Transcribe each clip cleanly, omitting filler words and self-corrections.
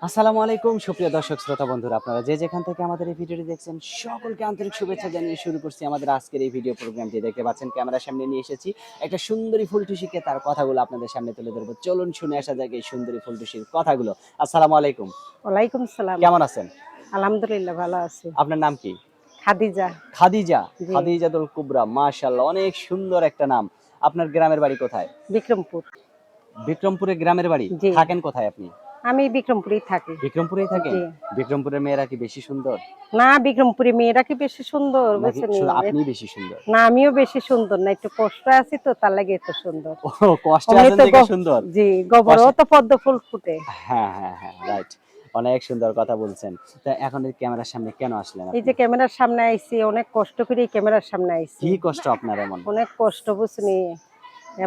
আসসালামু আলাইকুম সুপ্রিয় দর্শক শ্রোতা বন্ধুরা, আপনারা যে যেখান থেকে আমাদের এই ভিডিওটি দেখছেন সকলকে আন্তরিক শুভেচ্ছা জানিয়ে শুরু করছি আমাদের আজকের এই ভিডিও প্রোগ্রামটি। দেখতে পাচ্ছেন ক্যামেরার সামনে নিয়ে এসেছি একটা সুন্দরী ফুলটুসিকে, তার কথাগুলো আপনাদের সামনে তুলে ধরবো। চলুন শুনে আসা যাক এই সুন্দরী ফুলটুসির কথাগুলো। আসসালামু আলাইকুম, ওয়ালাইকুম সালাম। কেমন আছেন? আলহামদুলিল্লাহ ভালো আছি। আপনার নাম কি? খাদিজা। খাদিজা। জি। খাদিজাতুল কুবরা, মাশাআল্লাহ, অনেক সুন্দর একটা নাম। আপনার গ্রামের বাড়ি কোথায়? বিক্রমপুর। বিক্রমপুরে গ্রামের বাড়ি। জি। থাকেন কোথায় আপনি? আমি বিক্রমপুরেই থাকি। বিক্রমপুরেই থাকেন? জি। বিক্রমপুরের মেয়েরা কি বেশি সুন্দর না, বিক্রমপুরে মেয়েরা কি বেশি সুন্দর নাকি বুঝছেন? শুধু আপনিই বেশি সুন্দর? না, আমিও বেশি সুন্দর না, একটু কষ্ট আছি তো তার লাগে এত সুন্দর। ও, কষ্টে অমনি আছেন তো দেখে সুন্দর। জি, গোবরেও তো পদ্ম ফুল ফুটে। হ্যাঁ, হ্যাঁ, হ্যাঁ, রাইট। অনেক সুন্দর কথা বলছেন। তা এখন এই ক্যামেরার সামনে কেন আসলেন এই আপনি? যে ক্যামেরার সামনে আইছি, অনেক কষ্ট করে ক্যামেরার সামনে আইছি। কি কষ্ট আপনার এমন? অনেক কষ্ট বুঝছেন।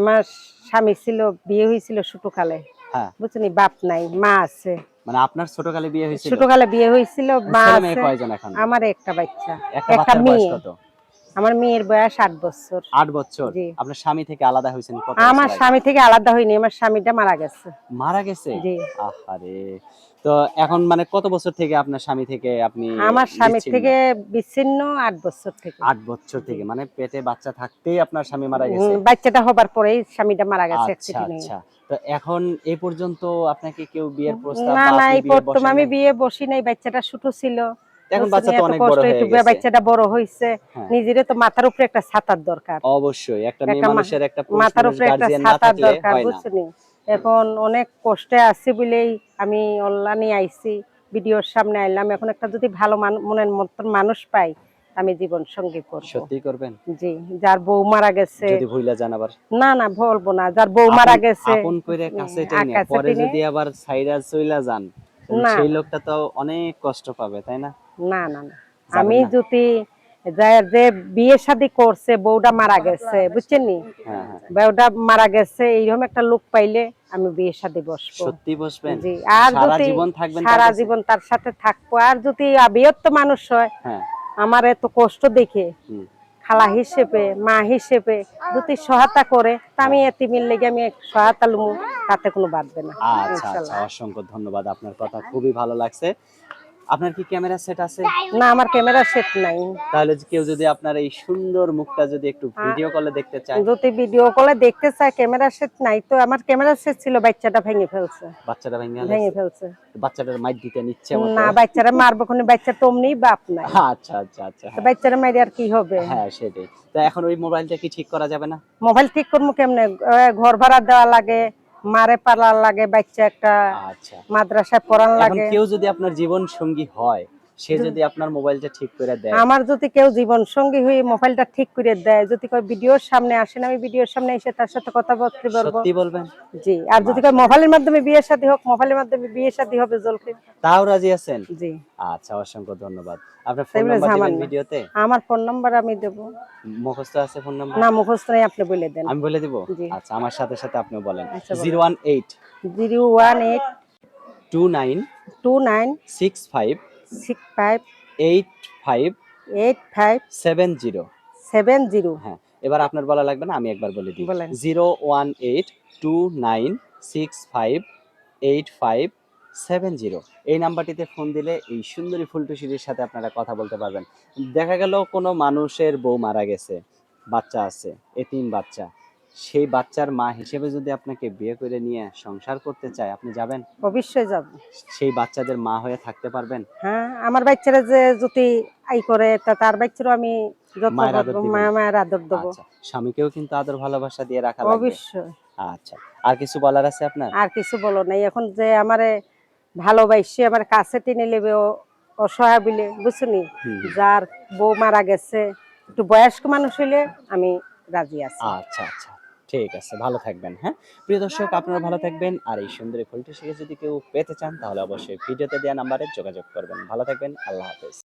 আমার স্বামী ছিল, বিয়ে হয়েছিল ছোটকালে হ্যাঁ, বুঝছেন, বাপ নাই, মা আছে। মানে আপনার ছোটকালে বিয়ে হয়েছিল? ছোটকালে বিয়ে হয়েছিল, মা ছেলে মেয়ে আছে। কয়জন এখন? আমার একটা বাচ্চা, একটা একটা বাচ্চার বয়স মেয়ে। কত? আমার মেয়ের বয়স 8 বছর। 8 বছর। জি। আপনার স্বামী থেকে আলাদা হয়েছেন কত আমার বছর আগে? স্বামী থেকে আলাদা হইনি, আমার স্বামীটা মারা গেছে। মারা গেছে? জি। আহারে! তো এখন মানে কত বছর থেকে আপনার স্বামী থেকে আপনি আমার স্বামী বিচ্ছিন্ন? থেকে বিচ্ছিন্ন 8 বছর থেকে। 8 বছর জি। থেকে, মানে পেটে বাচ্চা থাকতেই আপনার স্বামী মারা গেছে? বাচ্চাটা হবার পরেই স্বামীটা মারা গেছে আচ্ছা, অ্যাক্সিডেন্ট হয়ে। আচ্ছা। তো এখন এ পর্যন্ত আপনাকে কেউ বিয়ের প্রস্তাব না বা না, আপনি এই বিয়ে প্রথম বসেন আমি নাই? বিয়ে বসি নাই, বাচ্চাটা ছোট ছিল। এখন বুঝছেন, বাচ্চা তো এত অনেক বড় কষ্ট, হয়ে একটু গেছে। বাচ্চাটা বড় হইছে। হ্যাঁ, নিজেরও তো মাথার উপরে একটা ছাতার দরকার। অবশ্যই একটা মেয়ে একটা মানুষের, একটা পুরুষ মাথার মানুষ উপরে একটা গার্ডিয়ান না ছাতার থাকলে দরকার হয় না। বুঝছেন। এখন অনেক কষ্টে আছি বলেই আমি অনলাইনে আইছি, ভিডিওর সামনে আইলাম। এখন একটা যদি ভালো মনের মতন মানুষ পাই, আমি জীবন সঙ্গী করব। সত্যিই করবেন? জি। যার বউ মারা গেছে। যদি ভুইলা যান আবার? না না, বলবো না। যার বউ মারা আপন গেছে, আপন কইরা কাছে টেনে আকাশে পরে টেনে। যদি আবার ছাইড়া চইলা যান, তাহলে না সেই না লোকটা তো অনেক কষ্ট পাবে, তাই না? না না না, যাবেন আমি না? যদি যে বিয়ে শাদী করছে বউটা মারা গেছে বুঝছেন নি, হ্যাঁ, হ্যাঁ। বউটা মারা গেছে এইরকম একটা লোক পাইলে আমি বিয়ে শাদী বসবো। সত্যি বসবেন? জি। আর সারা যদি জীবন থাকবেন তার সারা কাছে? জীবন তার সাথে থাকবো, আর যদি আবিয়ত্ত মানুষ হয়, হ্যাঁ, আমার এত কষ্ট দেখে হুম। খালা হিসেবে, মা হিসেবে যদি সহায়তা করে, তা আমি হ্যাঁ। এতিমের লেগে আমি সহায়তা লুমু, তাতে কোনো বাধবে না। আচ্ছা, আচ্ছা। ইনশাল্লাহ। অসংখ্য ধন্যবাদ। আপনার কথা খুবই ভালো লাগছে। আপনার কি ক্যামেরা সেট আছে? না, আমার ক্যামেরা সেট নাই। তাহলে কেউ যদি আপনার এই সুন্দর মুখটা যদি একটু আ- ভিডিও কলে দেখতে চায়? যদি ভিডিও কলে দেখতে চায়, ক্যামেরা সেট নাই তো। আমার ক্যামেরা সেট ছিল, বাচ্চাটা ভেঙে ফেলছে। বাচ্চাটা ভেঙে ভেঙে ফেলাইছে? ফেলছে। বাচ্চাটার মাইর দিতে নিচ্ছে মতো? না, বাচ্চারা মারবো কোন, বাচ্চা তো অমনি বাপ নাই। আচ্ছা, আচ্ছা, আচ্ছা। তো হ্যাঁ, বাচ্চারা মারি আর কি হবে? হ্যাঁ, সেটাই। তো এখন ওই মোবাইলটা কি ঠিক করা যাবে না? মোবাইল ঠিক করবো কেমনে? ঘর ভাড়া দেওয়া লাগে, মারে পালার লাগে, বাচ্চা একটা আচ্ছা। মাদ্রাসায় পড়ান এখন লাগে। কেউ যদি আপনার জীবন সঙ্গী হয়, সে যদি আপনার মোবাইলটা ঠিক করে দেয়? আমার যদি কেউ জীবন সঙ্গী হয়ে মোবাইলটা ঠিক করে দেয়, যদি কয় ভিডিওর সামনে আসেন, আমি ভিডিওর সামনে এসে তার সাথে কথা বলতে পারবো। সত্যি বলবেন? জি। আর যদি কয় মাশাআল্লাহ। মোবাইলের মাধ্যমে বিয়ে শাদী হোক, মোবাইলের মাধ্যমে বিয়ে শাদী হবে জলকে। তাও রাজি আছেন? জি। আচ্ছা, অসংখ্য ধন্যবাদ। আপনার তাই ফোন বলে নাম্বার দিবেন ঝামেলা। ভিডিওতে? আমার ফোন নাম্বার আমি দেবো। মুখস্থ আছে ফোন নাম্বার? না, মুখস্থ নাই, আপনি বলে দেন। আমি বলে দিব? জি। আচ্ছা, আমার সাথে, সাথে আপনিও বলেন। আচ্ছা বলেন। 018 018 29 29 65 65 85 85 70। 70। হ্যাঁ, এবার আপনার বলা লাগবে না, আমি একবার বলে দিই। বলেন। 018 29 65 85 70। এই নাম্বারটিতে ফোন দিলে এই সুন্দরী ফুলটুসির সাথে আপনারা কথা বলতে পারবেন। দেখা গেল কোনো মানুষের বউ মারা গেছে, বাচ্চা আছে, এতিম বাচ্চা। সেই বাচ্চার মা হিসেবে যদি আপনাকে বিয়ে করে নিয়ে সংসার করতে চায়, আপনি যাবেন? অবশ্যই যাব। সেই বাচ্চাদের মা হয়ে থাকতে পারবেন? হ্যাঁ, আমার বাচ্চারা যে যদি আই করে, তা তার বাচ্চারও আমি যত্ন মায়ের আদর করবো, দিবেন? মায়ের আদর দেবো। আচ্ছা, স্বামীকেও কিন্তু আদর ভালোবাসা দিয়ে রাখা লাগবে। অবশ্যই। আচ্ছা, আর কিছু বলার আছে আপনার? আর কিছু বলো নাই। এখন যে আমারে ভালোবাসে আমার কাছে টেনে নেবে, অসহায় বলে বুঝছনি, হুম, হুম। যার বউ মারা গেছে, একটু বয়স্ক মানুষ হইলে আমি রাজি আছি। আচ্ছা, আচ্ছা। ঠিক আছে, ভালো থাকবেন, হ্যাঁ? প্রিয় দর্শক, আপনারা ভালো থাকবেন। আর এই সুন্দরী ফুলটুসিকে যদি কেউ পেতে চান, তাহলে অবশ্যই ভিডিওতে দেওয়া নাম্বারে যোগাযোগ করবেন। ভালো থাকবেন। আল্লাহ হাফেজ।